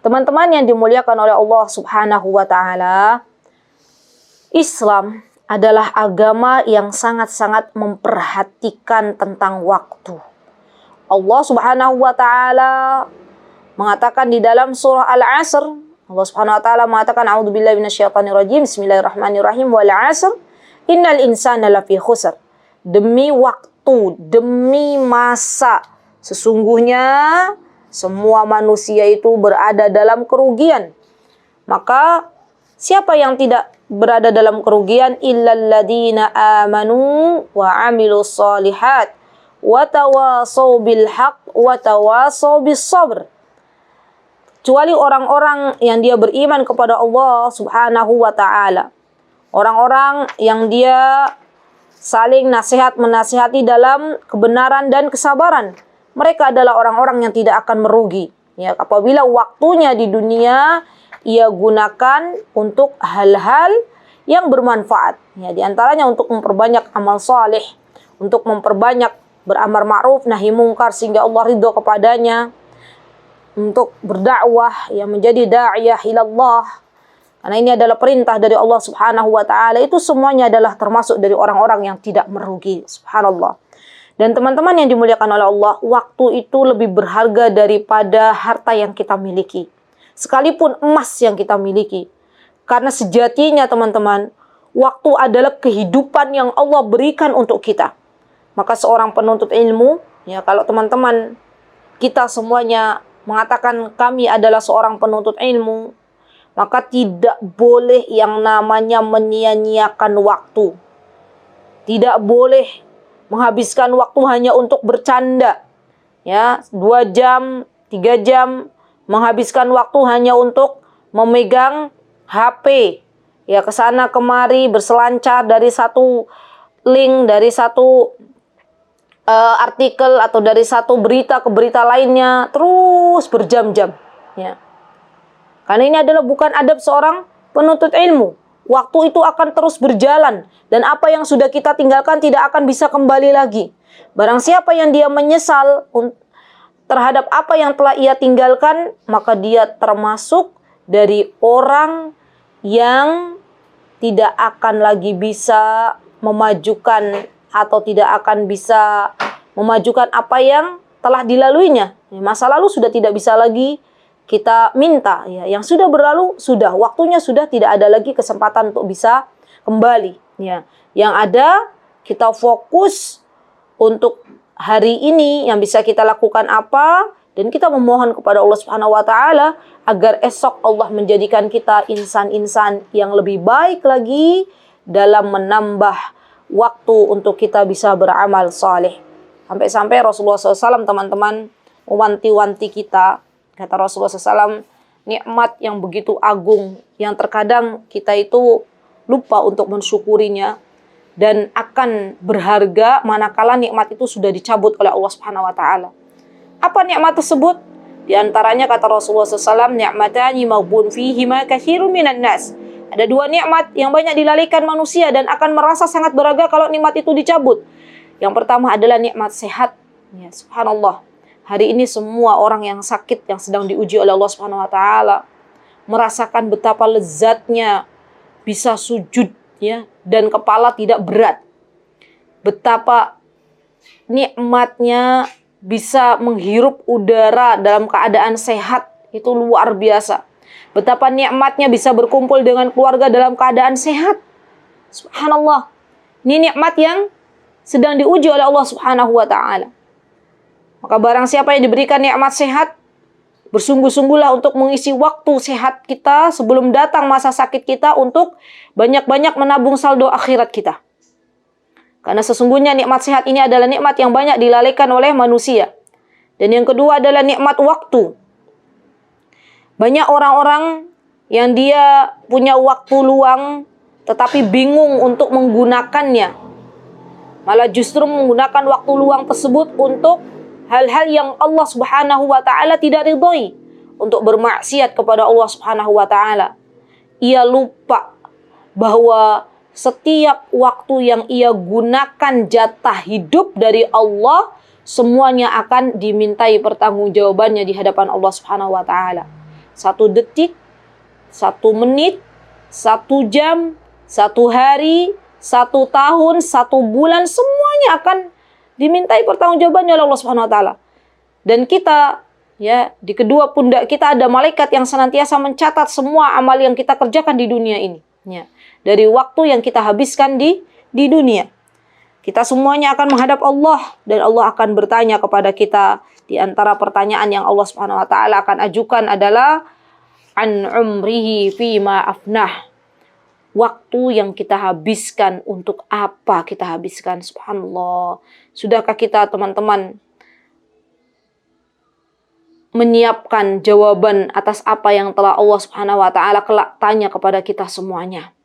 Teman-teman yang dimuliakan oleh Allah Subhanahu wa taala, Islam adalah agama yang sangat-sangat memperhatikan tentang waktu. Allah Subhanahu wa taala mengatakan di dalam surah Al-Asr, Allah Subhanahu wa taala mengatakan, a'udzubillahi minasyaitonir rajim, bismillahirrahmanirrahim, wal 'asr innal insana lafi khusr. Demi waktu, demi masa, sesungguhnya semua manusia itu berada dalam kerugian. Maka siapa yang tidak berada dalam kerugian? Illal ladzina amanu wa 'amilus shalihat wa tawashaw bil haqq wa tawashaw bis sabr. Kecuali orang-orang yang dia beriman kepada Allah Subhanahu wa taala. Orang-orang yang dia saling menasihati dalam kebenaran dan kesabaran. Mereka adalah orang-orang yang tidak akan merugi. Ya, apabila waktunya di dunia ia gunakan untuk hal-hal yang bermanfaat. Ya, di antaranya untuk memperbanyak amal saleh, untuk memperbanyak beramar ma'ruf nahi mungkar sehingga Allah ridho kepadanya, untuk berdakwah, yang menjadi da'iyah ilallah. Karena ini adalah perintah dari Allah Subhanahu wa taala. Itu semuanya adalah termasuk dari orang-orang yang tidak merugi. Subhanallah. Dan teman-teman yang dimuliakan oleh Allah, waktu itu lebih berharga daripada harta yang kita miliki. Sekalipun emas yang kita miliki. Karena sejatinya teman-teman, waktu adalah kehidupan yang Allah berikan untuk kita. Maka seorang penuntut ilmu, ya kalau teman-teman kita semuanya mengatakan kami adalah seorang penuntut ilmu, maka tidak boleh yang namanya menyia-nyiakan waktu. Tidak boleh menghabiskan waktu hanya untuk bercanda. Ya, 2 jam, 3 jam menghabiskan waktu hanya untuk memegang HP. Ya, ke sana kemari berselancar dari satu link, dari satu artikel atau dari satu berita ke berita lainnya, terus berjam-jam. Ya. Karena ini adalah bukan adab seorang penuntut ilmu. Waktu itu akan terus berjalan. Dan apa yang sudah kita tinggalkan tidak akan bisa kembali lagi. Barang siapa yang dia menyesal terhadap apa yang telah ia tinggalkan, maka dia termasuk dari orang yang tidak akan lagi bisa memajukan atau tidak akan bisa memajukan apa yang telah dilaluinya. Masa lalu sudah tidak bisa lagi kita minta. Ya, yang sudah berlalu, sudah. Waktunya sudah tidak ada lagi kesempatan untuk bisa kembali. Ya. Yang ada, kita fokus untuk hari ini yang bisa kita lakukan apa, dan kita memohon kepada Allah Subhanahu wa taala agar esok Allah menjadikan kita insan-insan yang lebih baik lagi dalam menambah waktu untuk kita bisa beramal saleh. Sampai-sampai Rasulullah SAW, teman-teman, mewanti-wanti kita. Kata Rasulullah SAW, nikmat yang begitu agung, yang terkadang kita itu lupa untuk mensyukurinya, dan akan berharga manakala nikmat itu sudah dicabut oleh Allah Subhanahu wa taala. Apa nikmat tersebut? Di antaranya kata Rasulullah SAW, ni'matani maghbun fihima katsirun minan nas. Ada 2 nikmat yang banyak dilalaikan manusia dan akan merasa sangat berharga kalau nikmat itu dicabut. Yang pertama adalah nikmat sehat. Ya, subhanallah. Hari ini semua orang yang sakit, yang sedang diuji oleh Allah Subhanahu wa taala, merasakan betapa lezatnya bisa sujud, ya, dan kepala tidak berat. Betapa nikmatnya bisa menghirup udara dalam keadaan sehat, itu luar biasa. Betapa nikmatnya bisa berkumpul dengan keluarga dalam keadaan sehat. Subhanallah. Ini nikmat yang sedang diuji oleh Allah Subhanahu wa taala. Maka barang siapa yang diberikan nikmat sehat, bersungguh-sungguhlah untuk mengisi waktu sehat kita sebelum datang masa sakit kita untuk banyak-banyak menabung saldo akhirat kita. Karena sesungguhnya nikmat sehat ini adalah nikmat yang banyak dilalaikan oleh manusia. Dan yang kedua adalah nikmat waktu. Banyak orang-orang yang dia punya waktu luang tetapi bingung untuk menggunakannya. Malah justru menggunakan waktu luang tersebut untuk hal-hal yang Allah Subhanahu wa taala tidak ridhoi, untuk bermaksiat kepada Allah Subhanahu wa taala. Ia lupa bahwa setiap waktu yang ia gunakan jatah hidup dari Allah, semuanya akan dimintai pertanggungjawabannya di hadapan Allah Subhanahu wa taala. 1 detik, 1 menit, 1 jam, 1 hari, 1 tahun, 1 bulan, semuanya akan dimintai pertanggungjawabannya oleh Allah Subhanahu wa taala. Dan kita, ya, di kedua pundak kita ada malaikat yang senantiasa mencatat semua amal yang kita kerjakan di dunia ini, ya. Dari waktu yang kita habiskan di dunia. Kita semuanya akan menghadap Allah dan Allah akan bertanya kepada kita. Di antara pertanyaan yang Allah Subhanahu wa taala akan ajukan adalah an umrihi fima afnah. Waktu yang kita habiskan, untuk apa kita habiskan? Subhanallah. Sudahkah kita, teman-teman, menyiapkan jawaban atas apa yang telah Allah Subhanahu wa taala kelak tanya kepada kita semuanya?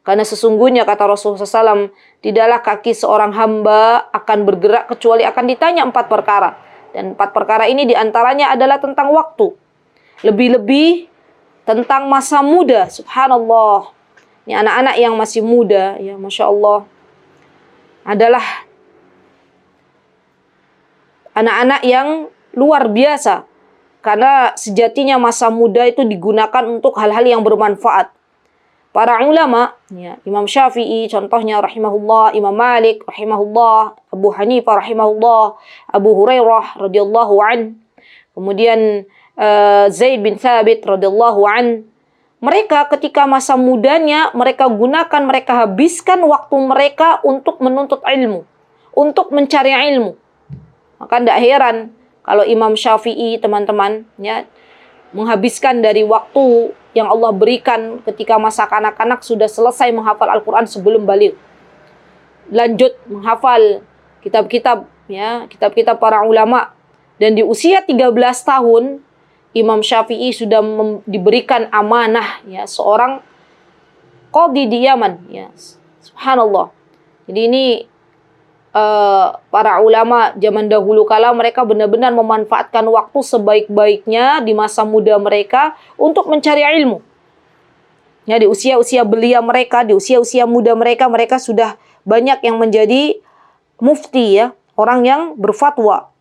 Karena sesungguhnya kata Rasulullah SAW, tidaklah kaki seorang hamba akan bergerak kecuali akan ditanya 4 perkara. Dan 4 perkara ini diantaranya adalah tentang waktu. Lebih-lebih tentang masa muda. Subhanallah. Ini anak-anak yang masih muda, ya, Masya Allah, adalah anak-anak yang luar biasa. Karena sejatinya masa muda itu digunakan untuk hal-hal yang bermanfaat. Para ulama, ya, Imam Syafi'i contohnya rahimahullah, Imam Malik rahimahullah, Abu Hanifah rahimahullah, Abu Hurairah radhiyallahu an, kemudian Zaid bin Thabit radhiyallahu an. Mereka ketika masa mudanya mereka gunakan, mereka habiskan waktu mereka untuk menuntut ilmu, untuk mencari ilmu. Maka tidak heran kalau Imam Syafi'i, teman-teman, ya, menghabiskan dari waktu yang Allah berikan ketika masa kanak-kanak sudah selesai menghafal Al-Quran sebelum baligh. Lanjut menghafal kitab-kitab, ya, kitab-kitab para ulama. Dan di usia 13 tahun, Imam Syafi'i sudah diberikan amanah, ya, seorang qadhi di Yaman, ya. Subhanallah. Jadi ini para ulama zaman dahulu kala mereka benar-benar memanfaatkan waktu sebaik-baiknya di masa muda mereka untuk mencari ilmu. Ya, di usia-usia belia mereka, di usia-usia muda mereka, mereka sudah banyak yang menjadi mufti, ya, orang yang berfatwa.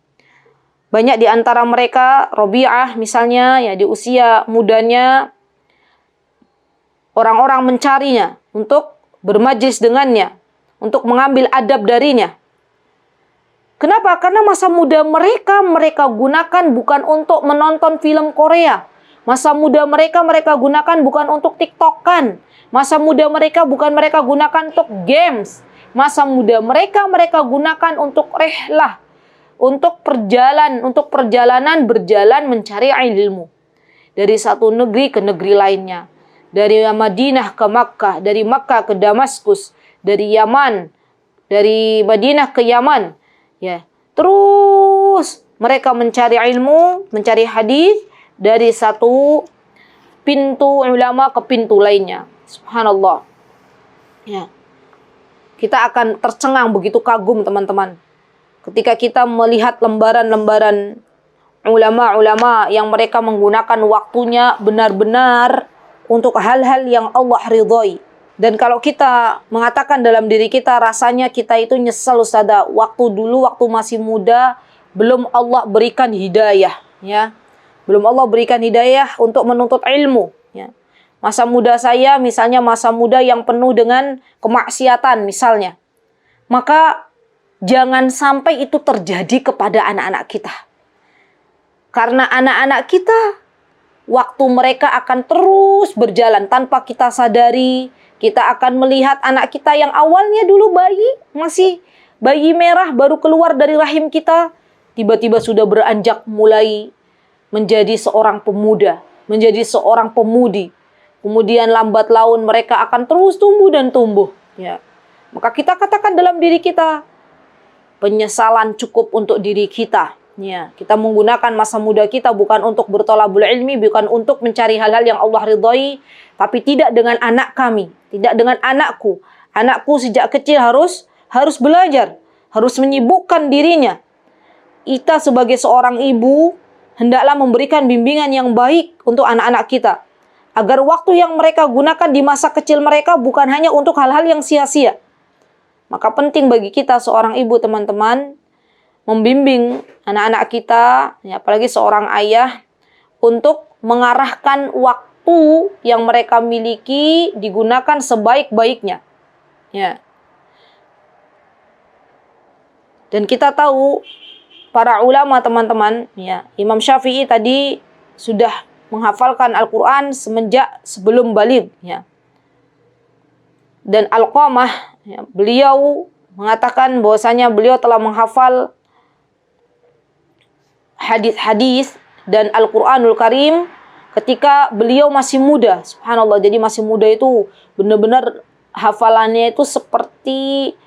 Banyak di antara mereka, Rabi'ah misalnya, ya, di usia mudanya orang-orang mencarinya untuk bermajlis dengannya, untuk mengambil adab darinya. Kenapa? Karena masa muda mereka gunakan bukan untuk menonton film Korea. Masa muda mereka gunakan bukan untuk TikTokan. Masa muda mereka gunakan untuk games. Masa muda mereka gunakan untuk rihlah, untuk perjalanan berjalan mencari ilmu. Dari satu negeri ke negeri lainnya. Dari Madinah ke Makkah, dari Makkah ke Damaskus, dari Yaman, dari Madinah ke Yaman. Ya, terus mereka mencari ilmu, mencari hadis dari satu pintu ulama ke pintu lainnya. Subhanallah. Ya. Kita akan tercengang, begitu kagum, teman-teman, ketika kita melihat lembaran-lembaran ulama-ulama yang mereka menggunakan waktunya benar-benar untuk hal-hal yang Allah ridhoi. Dan kalau kita mengatakan dalam diri kita, rasanya kita itu nyesel, Ustazah, waktu dulu, waktu masih muda, belum Allah berikan hidayah, ya. Belum Allah berikan hidayah untuk menuntut ilmu, ya. Masa muda saya, misalnya masa muda yang penuh dengan kemaksiatan, misalnya. Maka jangan sampai itu terjadi kepada anak-anak kita. Karena anak-anak kita, waktu mereka akan terus berjalan tanpa kita sadari. Kita akan melihat anak kita yang awalnya dulu bayi, masih bayi merah baru keluar dari rahim kita, tiba-tiba sudah beranjak mulai menjadi seorang pemuda, menjadi seorang pemudi. Kemudian lambat laun mereka akan terus tumbuh dan tumbuh, ya. Maka kita katakan dalam diri kita, penyesalan cukup untuk diri kita. Ya, kita menggunakan masa muda kita bukan untuk bertolabul ilmi, bukan untuk mencari hal-hal yang Allah ridhai, tapi tidak dengan anak kami, tidak dengan anakku. Anakku sejak kecil harus belajar, harus menyibukkan dirinya. Kita sebagai seorang ibu hendaklah memberikan bimbingan yang baik untuk anak-anak kita, agar waktu yang mereka gunakan di masa kecil mereka bukan hanya untuk hal-hal yang sia-sia. Maka penting bagi kita seorang ibu, teman-teman, membimbing anak-anak kita, ya, apalagi seorang ayah, untuk mengarahkan waktu yang mereka miliki digunakan sebaik-baiknya. Ya. Dan kita tahu para ulama teman-teman, ya, Imam Syafi'i tadi sudah menghafalkan Al-Quran semenjak sebelum baligh, ya. Dan Alqamah, ya, beliau mengatakan bahwasanya beliau telah menghafal hadis-hadis dan Al-Quranul Karim ketika beliau masih muda. Subhanallah, jadi masih muda itu benar-benar hafalannya itu seperti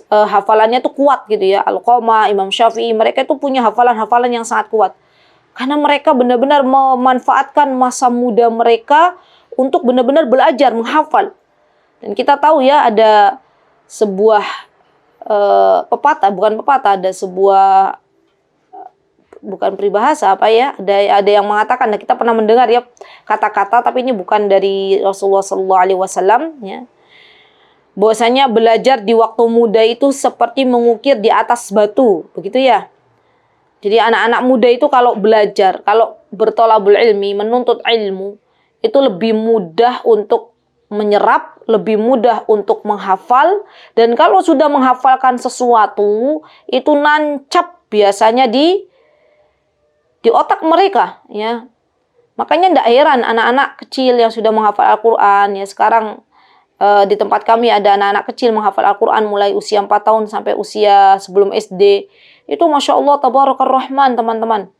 hafalannya itu kuat gitu ya. Alqamah, Imam Syafi'i, mereka itu punya hafalan-hafalan yang sangat kuat. Karena mereka benar-benar memanfaatkan masa muda mereka untuk benar-benar belajar, menghafal. Dan kita tahu ya, ada sebuah ada sebuah bukan peribahasa ada yang mengatakan, dan kita pernah mendengar ya kata-kata, tapi ini bukan dari Rasulullah SAW, ya, bahwasanya belajar di waktu muda itu seperti mengukir di atas batu, begitu ya. Jadi anak-anak muda itu kalau belajar, kalau bertolabul ilmi, menuntut ilmu, itu lebih mudah untuk menyerap, lebih mudah untuk menghafal, dan kalau sudah menghafalkan sesuatu, itu nancap biasanya di otak mereka, ya. Makanya tidak heran anak-anak kecil yang sudah menghafal Al-Quran, ya, sekarang di tempat kami ada anak-anak kecil menghafal Al-Quran mulai usia 4 tahun sampai usia sebelum SD. Itu Masya Allah, Tabarakar Rahman, teman-teman.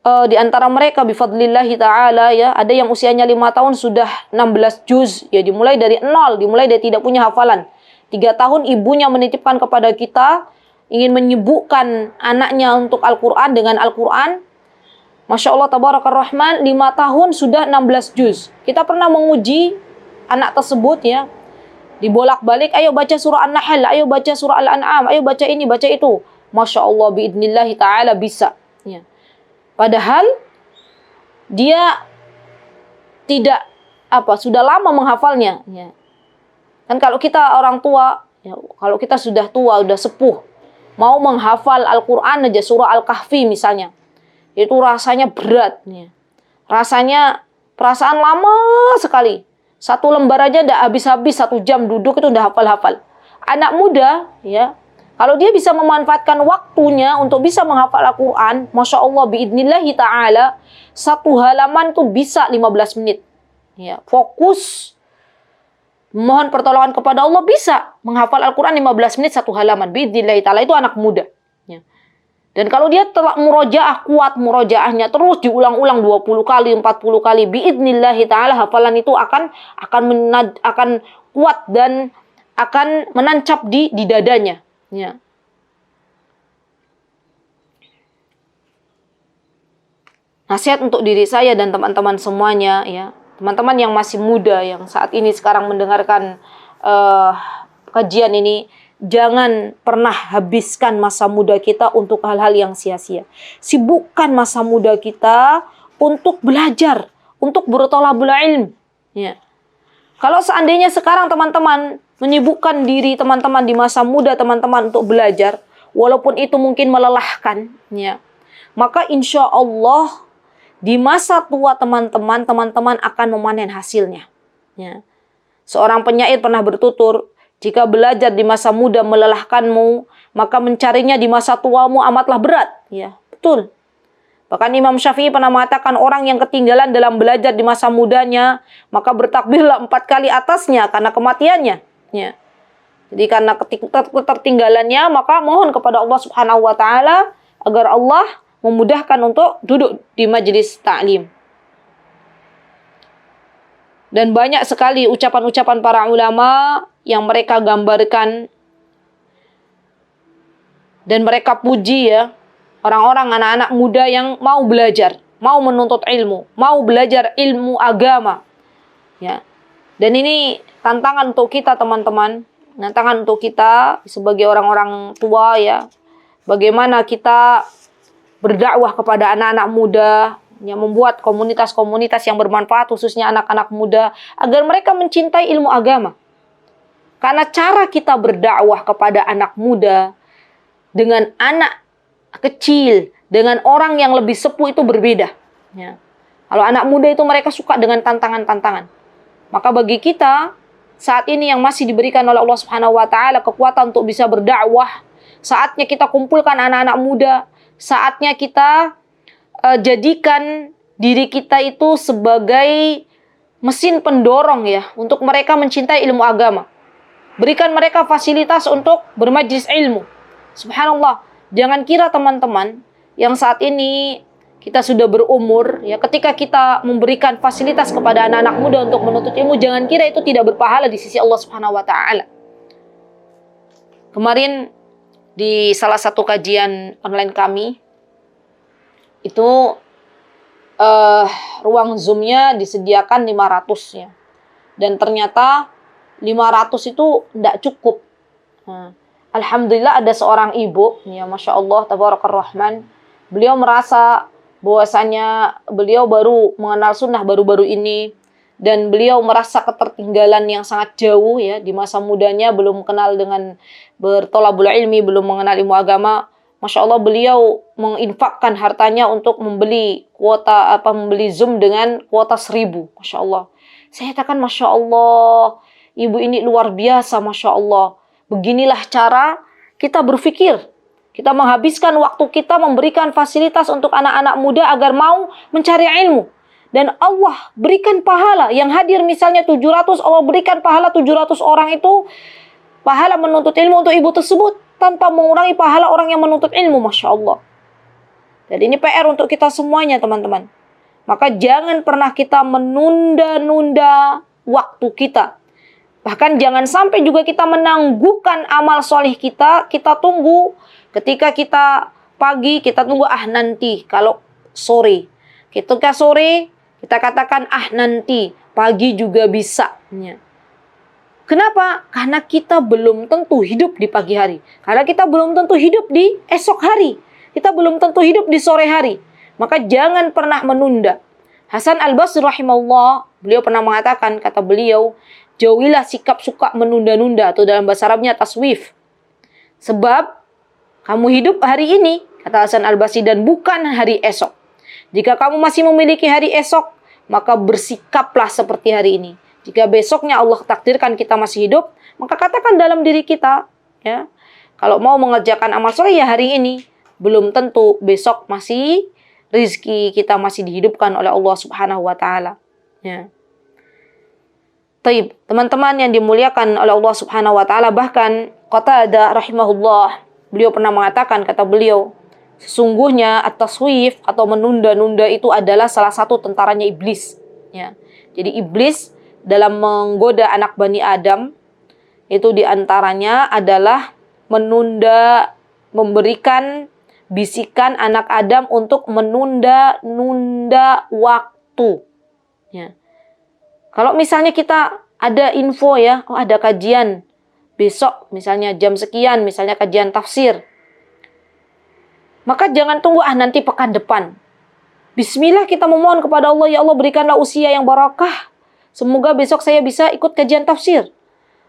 Di antara mereka, bifadlillahi ta'ala, ya, ada yang usianya 5 tahun sudah 16 juz. Ya, dimulai dari nol, dimulai dari tidak punya hafalan. 3 tahun ibunya menitipkan kepada kita, ingin menyibukkan anaknya untuk Al-Quran dengan Al-Quran. Masya Allah, Tabarakar Rahman, 5 tahun sudah 16 juz. Kita pernah menguji anak tersebut, ya, dibolak-balik, ayo baca surah An-Nahl, ayo baca surah Al-An'am, ayo baca ini, baca itu. Masya Allah, biidnillahi ta'ala bisa, ya. Padahal dia tidak sudah lama menghafalnya, ya. Kan kalau kita orang tua, ya, kalau kita sudah tua, sudah sepuh, mau menghafal Al-Quran aja, surah Al-Kahfi misalnya, itu rasanya berat, ya. Rasanya perasaan lama sekali. 1 lembar aja tidak habis-habis, 1 jam duduk itu udah hafal-hafal. Anak muda, ya, kalau dia bisa memanfaatkan waktunya untuk bisa menghafal Al-Quran, Masya Allah, biidnillahi ta'ala, 1 halaman itu bisa 15 menit. Ya, fokus, mohon pertolongan kepada Allah, bisa menghafal Al-Quran 15 menit 1 halaman. Biidnillahi ta'ala, itu anak muda. Ya. Dan kalau dia telah murojaah, kuat murojaahnya, terus diulang-ulang 20 kali, 40 kali, biidnillahi ta'ala, hafalan itu akan kuat dan akan menancap di dadanya. Ya. Nasihat untuk diri saya dan teman-teman semuanya, ya, teman-teman yang masih muda, yang saat ini sekarang mendengarkan kajian ini, jangan pernah habiskan masa muda kita untuk hal-hal yang sia-sia. Sibukkan masa muda kita untuk belajar, untuk bertolabul ilm. Ya. Kalau seandainya sekarang teman-teman menyibukkan diri teman-teman di masa muda teman-teman untuk belajar, walaupun itu mungkin melelahkan, ya, maka insya Allah di masa tua teman-teman akan memanen hasilnya. Ya. Seorang penyair pernah bertutur, jika belajar di masa muda melelahkanmu, maka mencarinya di masa tuamu amatlah berat. Ya, betul. Bahkan Imam Syafi'i pernah mengatakan, orang yang ketinggalan dalam belajar di masa mudanya, maka bertakbirlah 4 kali atasnya karena kematiannya. Ya. Jadi karena ketertinggalannya, maka mohon kepada Allah Subhanahu wa Ta'ala agar Allah memudahkan untuk duduk di majelis ta'lim. Dan banyak sekali ucapan-ucapan para ulama yang mereka gambarkan dan mereka puji, ya, orang-orang anak-anak muda yang mau belajar, mau menuntut ilmu, mau belajar ilmu agama. Ya. Dan ini tantangan untuk kita teman-teman, tantangan untuk kita sebagai orang-orang tua, ya. Bagaimana kita berdakwah kepada anak-anak muda, yang membuat komunitas-komunitas yang bermanfaat khususnya anak-anak muda agar mereka mencintai ilmu agama. Karena cara kita berdakwah kepada anak muda dengan anak kecil, dengan orang yang lebih sepuh itu berbeda. Ya. Kalau anak muda itu mereka suka dengan tantangan-tantangan. Maka bagi kita saat ini yang masih diberikan oleh Allah Subhanahu wa taala kekuatan untuk bisa berdakwah, saatnya kita kumpulkan anak-anak muda, saatnya kita jadikan diri kita itu sebagai mesin pendorong ya untuk mereka mencintai ilmu agama. Berikan mereka fasilitas untuk bermajlis ilmu. Subhanallah, jangan kira teman-teman yang saat ini kita sudah berumur, ya ketika kita memberikan fasilitas kepada anak-anak muda untuk menuntut ilmu, jangan kira itu tidak berpahala di sisi Allah Subhanahu wa taala. Kemarin di salah satu kajian online kami itu ruang Zoom-nya disediakan 500 ya. Dan ternyata 500 itu tidak cukup. Alhamdulillah ada seorang ibu, ya Masya Allah, Tabarakar Rahman. Beliau merasa bahwasanya beliau baru mengenal sunnah baru-baru ini. Dan beliau merasa ketertinggalan yang sangat jauh ya. Di masa mudanya belum kenal dengan bertolabul ilmi, belum mengenal ilmu agama. Masya Allah beliau menginfakkan hartanya untuk membeli membeli Zoom dengan kuota 1000. Masya Allah. Saya katakan Masya Allah, ibu ini luar biasa, Masya Allah. Beginilah cara kita berpikir. Kita menghabiskan waktu kita memberikan fasilitas untuk anak-anak muda agar mau mencari ilmu. Dan Allah berikan pahala. Yang hadir misalnya 700, Allah berikan pahala 700 orang itu. Pahala menuntut ilmu untuk ibu tersebut. Tanpa mengurangi pahala orang yang menuntut ilmu. Masya Allah. Jadi ini PR untuk kita semuanya teman-teman. Maka jangan pernah kita menunda-nunda waktu kita. Bahkan jangan sampai juga kita menangguhkan amal soleh kita. Kita tunggu ketika kita pagi, kita tunggu nanti. Kalau sore. Ketika sore, kita katakan nanti. Pagi juga bisa. Kenapa? Karena kita belum tentu hidup di pagi hari. Karena kita belum tentu hidup di esok hari. Kita belum tentu hidup di sore hari. Maka jangan pernah menunda. Hasan Al-Basri rahimahullah, beliau pernah mengatakan, kata beliau, jauhilah sikap suka menunda-nunda atau dalam bahasa Arabnya taswif. Sebab kamu hidup hari ini, kata Hasan Al-Basri, dan bukan hari esok. Jika kamu masih memiliki hari esok, maka bersikaplah seperti hari ini. Jika besoknya Allah takdirkan kita masih hidup, maka katakan dalam diri kita, ya, kalau mau mengerjakan amal soleh ya hari ini. Belum tentu besok masih rizki kita masih dihidupkan oleh Allah Subhanahu wa taala. Ya. Taib, teman-teman yang dimuliakan oleh Allah Subhanahu wa taala, bahkan Qatadah rahimahullah, beliau pernah mengatakan, kata beliau, sesungguhnya at-taswif atau menunda-nunda itu adalah salah satu tentaranya iblis. Ya. Jadi iblis dalam menggoda anak Bani Adam itu diantaranya adalah menunda, memberikan bisikan anak Adam untuk menunda-nunda waktu. Ya. Kalau misalnya kita ada info ya, ada kajian besok misalnya jam sekian, misalnya kajian tafsir. Maka jangan tunggu nanti pekan depan. Bismillah kita memohon kepada Allah, ya Allah berikanlah usia yang barakah. Semoga besok saya bisa ikut kajian tafsir.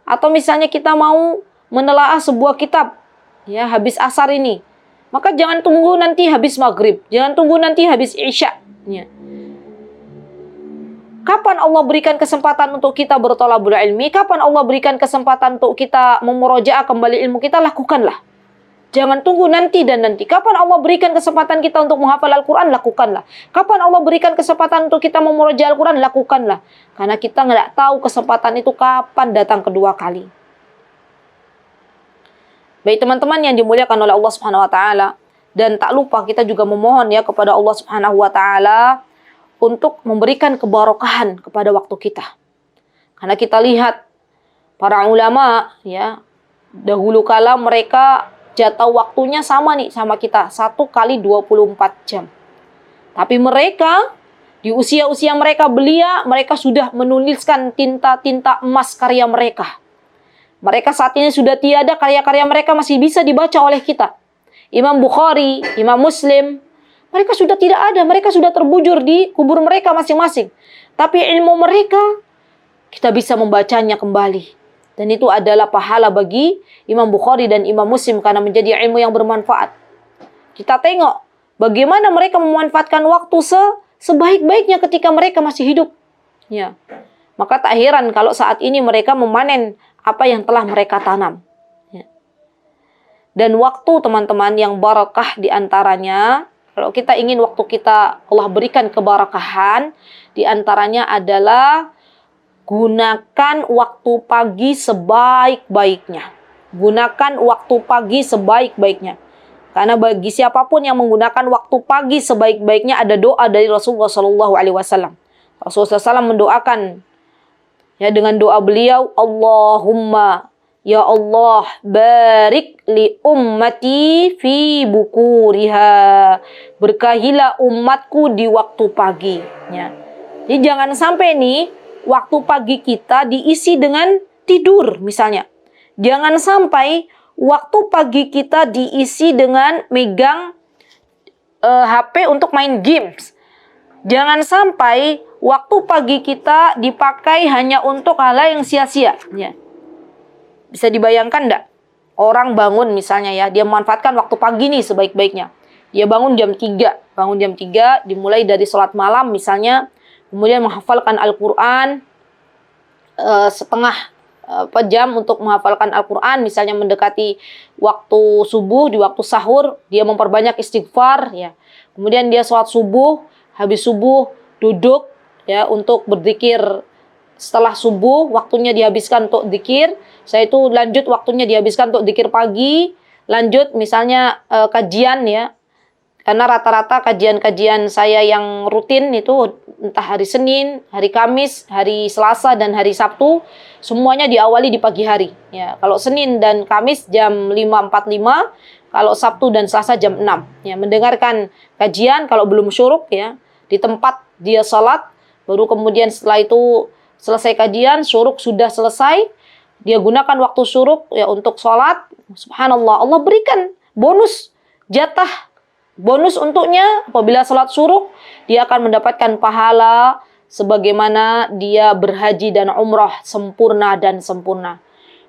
Atau misalnya kita mau menelaah sebuah kitab, ya habis asar ini. Maka jangan tunggu nanti habis maghrib. Jangan tunggu nanti habis isya. Ya. Kapan Allah berikan kesempatan untuk kita bertolabul ilmi? Kapan Allah berikan kesempatan untuk kita memurojaah kembali ilmu kita? Lakukanlah. Jangan tunggu nanti dan nanti. Kapan Allah berikan kesempatan kita untuk menghafal Al-Quran? Lakukanlah. Kapan Allah berikan kesempatan untuk kita memurojaah Al-Quran? Lakukanlah. Karena kita nggak tahu kesempatan itu kapan datang kedua kali. Baik teman-teman yang dimuliakan oleh Allah Subhanahu wa taala, dan tak lupa kita juga memohon ya kepada Allah Subhanahu wa taala untuk memberikan keberkahan kepada waktu kita. Karena kita lihat para ulama ya, dahulu kala mereka jatah waktunya sama nih sama kita, 1 kali 24 jam. Tapi mereka di usia-usia mereka belia, mereka sudah menuliskan tinta-tinta emas karya mereka. Mereka saat ini sudah tiada, karya-karya mereka masih bisa dibaca oleh kita. Imam Bukhari, Imam Muslim, mereka sudah tidak ada, mereka sudah terbujur di kubur mereka masing-masing. Tapi ilmu mereka, kita bisa membacanya kembali. Dan itu adalah pahala bagi Imam Bukhari dan Imam Muslim karena menjadi ilmu yang bermanfaat. Kita tengok bagaimana mereka memanfaatkan waktu sebaik-baiknya ketika mereka masih hidup. Ya. Maka tak heran kalau saat ini mereka memanen apa yang telah mereka tanam. Ya. Dan waktu teman-teman yang barakah di antaranya, kalau kita ingin waktu kita Allah berikan keberkahan, di antaranya adalah gunakan waktu pagi sebaik-baiknya. Gunakan waktu pagi sebaik-baiknya. Karena bagi siapapun yang menggunakan waktu pagi sebaik-baiknya, ada doa dari Rasulullah SAW. Rasulullah SAW mendoakan ya dengan doa beliau, Allahumma ya Allah barik li ummati fi bukuriha. Berkahilah umatku di waktu pagi. Ya. Jadi jangan sampai nih waktu pagi kita diisi dengan tidur misalnya. Jangan sampai waktu pagi kita diisi dengan megang HP untuk main games. Jangan sampai waktu pagi kita dipakai hanya untuk hal yang sia-sia. Ya. Bisa dibayangkan enggak? Orang bangun misalnya ya, dia memanfaatkan waktu pagi nih sebaik-baiknya. Dia bangun jam 3. Bangun jam 3, dimulai dari sholat malam misalnya. Kemudian menghafalkan Al-Quran setengah jam untuk menghafalkan Al-Quran, misalnya mendekati waktu subuh, di waktu sahur dia memperbanyak istighfar ya. Kemudian dia sholat subuh, habis subuh duduk ya untuk berzikir. Setelah subuh waktunya dihabiskan untuk zikir, setelah itu lanjut waktunya dihabiskan untuk zikir pagi, lanjut misalnya kajian ya. Karena rata-rata kajian-kajian saya yang rutin itu entah hari Senin, hari Kamis, hari Selasa, dan hari Sabtu, semuanya diawali di pagi hari. Ya, kalau Senin dan Kamis jam 5.45, kalau Sabtu dan Selasa jam 6. Ya, mendengarkan kajian kalau belum syuruk ya, di tempat dia salat, baru kemudian setelah itu selesai kajian, syuruk sudah selesai, dia gunakan waktu syuruk ya untuk salat. Subhanallah, Allah berikan bonus jatah. Bonus untuknya apabila salat syuruk, dia akan mendapatkan pahala sebagaimana dia berhaji dan umrah sempurna dan sempurna.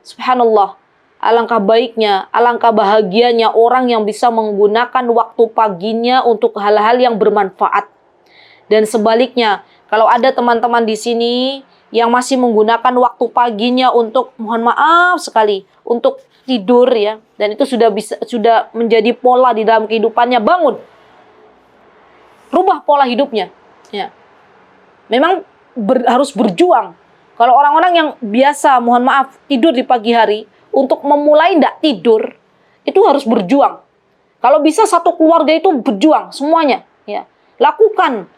Subhanallah, alangkah baiknya, alangkah bahagianya orang yang bisa menggunakan waktu paginya untuk hal-hal yang bermanfaat. Dan sebaliknya, kalau ada teman-teman di sini yang masih menggunakan waktu paginya untuk, mohon maaf sekali, untuk tidur ya, dan itu sudah menjadi pola di dalam kehidupannya, bangun, rubah pola hidupnya ya. Memang harus berjuang. Kalau orang-orang yang biasa, mohon maaf, tidur di pagi hari, untuk memulai tidak tidur itu harus berjuang. Kalau bisa satu keluarga itu berjuang semuanya ya, lakukan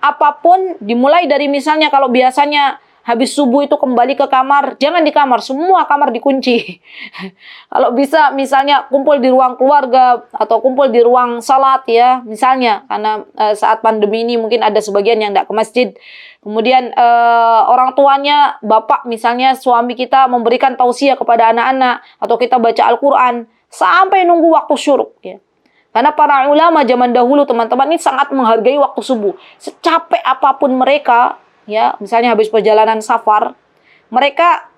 apapun, dimulai dari misalnya kalau biasanya habis subuh itu kembali ke kamar, jangan di kamar, semua kamar dikunci. Kalau bisa misalnya kumpul di ruang keluarga atau kumpul di ruang salat ya, misalnya karena saat pandemi ini mungkin ada sebagian yang tidak ke masjid. Kemudian orang tuanya, bapak misalnya, suami kita memberikan tausiah kepada anak-anak atau kita baca Al-Quran sampai nunggu waktu syuruk ya. Karena para ulama zaman dahulu teman-teman ini sangat menghargai waktu subuh. Secapek apapun mereka ya, misalnya habis perjalanan safar, mereka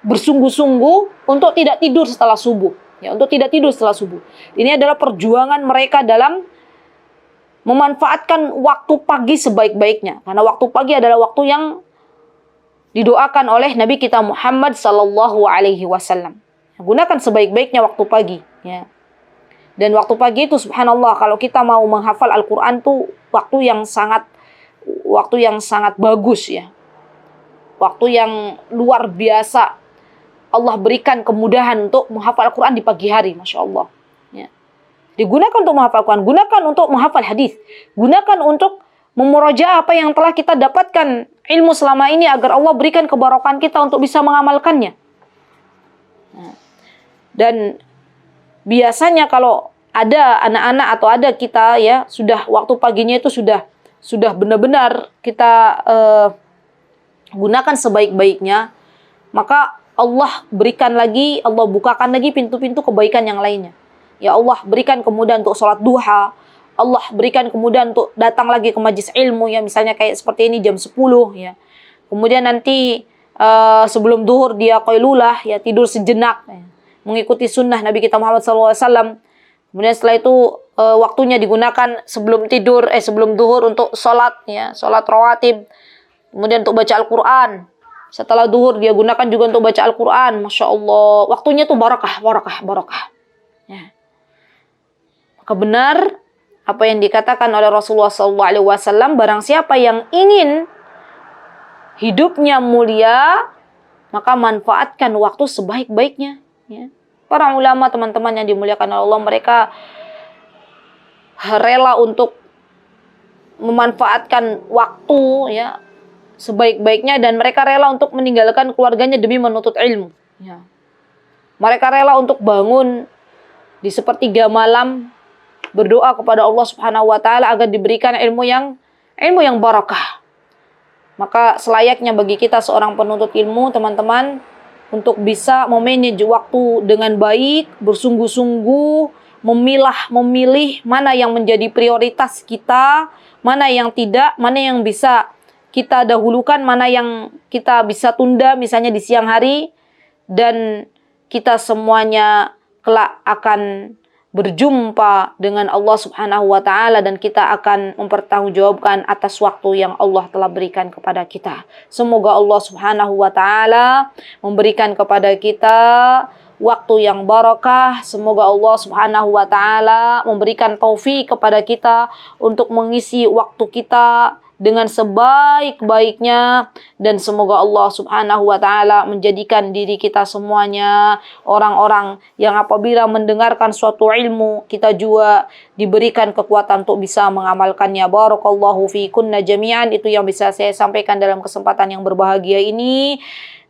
bersungguh-sungguh untuk tidak tidur setelah subuh ya, untuk tidak tidur setelah subuh. Ini adalah perjuangan mereka dalam memanfaatkan waktu pagi sebaik-baiknya, karena waktu pagi adalah waktu yang didoakan oleh Nabi kita Muhammad SAW. Gunakan sebaik-baiknya waktu pagi ya. Dan waktu pagi itu subhanallah, kalau kita mau menghafal Al-Quran tuh waktu yang sangat bagus ya. Waktu yang luar biasa. Allah berikan kemudahan untuk menghafal Al-Quran di pagi hari, Masya Allah. Ya. Digunakan untuk menghafal Al-Quran, gunakan untuk menghafal hadis, gunakan untuk memurojaah apa yang telah kita dapatkan ilmu selama ini agar Allah berikan kebarokan kita untuk bisa mengamalkannya. Dan biasanya kalau ada anak-anak atau ada kita ya, sudah waktu paginya itu sudah benar-benar kita gunakan sebaik-baiknya, maka Allah berikan lagi, Allah bukakan lagi pintu-pintu kebaikan yang lainnya. Ya Allah berikan kemudahan untuk sholat duha, Allah berikan kemudahan untuk datang lagi ke majlis ilmu ya, misalnya kayak seperti ini jam 10 ya. Kemudian nanti sebelum duhur dia qailulah ya, tidur sejenak ya, mengikuti sunnah Nabi kita Muhammad SAW. Kemudian setelah itu waktunya digunakan sebelum tidur, sebelum duhur untuk sholat, ya, sholat rawatib. Kemudian untuk baca Al-Quran. Setelah duhur dia gunakan juga untuk baca Al-Quran. Masya Allah, waktunya tuh barakah. Ya. Maka benar apa yang dikatakan oleh Rasulullah SAW, barang siapa yang ingin hidupnya mulia, maka manfaatkan waktu sebaik-baiknya. Ya. Para ulama, teman-teman yang dimuliakan oleh Allah, mereka rela untuk memanfaatkan waktu, ya, sebaik-baiknya, dan mereka rela untuk meninggalkan keluarganya demi menuntut ilmu. Ya. Mereka rela untuk bangun di sepertiga malam berdoa kepada Allah Subhanahu wa taala agar diberikan ilmu yang barakah. Maka selayaknya bagi kita seorang penuntut ilmu, teman-teman, untuk bisa memanage waktu dengan baik, bersungguh-sungguh, memilih mana yang menjadi prioritas kita, mana yang tidak, mana yang bisa kita dahulukan, mana yang kita bisa tunda misalnya di siang hari, dan kita semuanya kelak akan berjumpa dengan Allah Subhanahu wa taala, dan kita akan mempertanggungjawabkan atas waktu yang Allah telah berikan kepada kita. Semoga Allah Subhanahu wa taala memberikan kepada kita waktu yang barakah. Semoga Allah Subhanahu wa taala memberikan taufik kepada kita untuk mengisi waktu kita dengan sebaik-baiknya, dan semoga Allah Subhanahu wa taala menjadikan diri kita semuanya orang-orang yang apabila mendengarkan suatu ilmu, kita juga diberikan kekuatan untuk bisa mengamalkannya. Barakallahu fikunna jami'an. Itu yang bisa saya sampaikan dalam kesempatan yang berbahagia ini.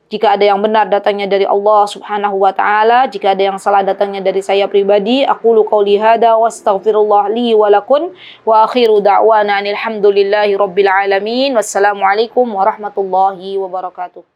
Jika ada yang benar datangnya dari Allah Subhanahu wa taala, jika ada yang salah datangnya dari saya pribadi, aqulu qouli hada wa astaghfirullah li wa lakum wa akhiru da'wana alhamdulillahi rabbil alamin. Wassalamualaikum warahmatullahi wabarakatuh.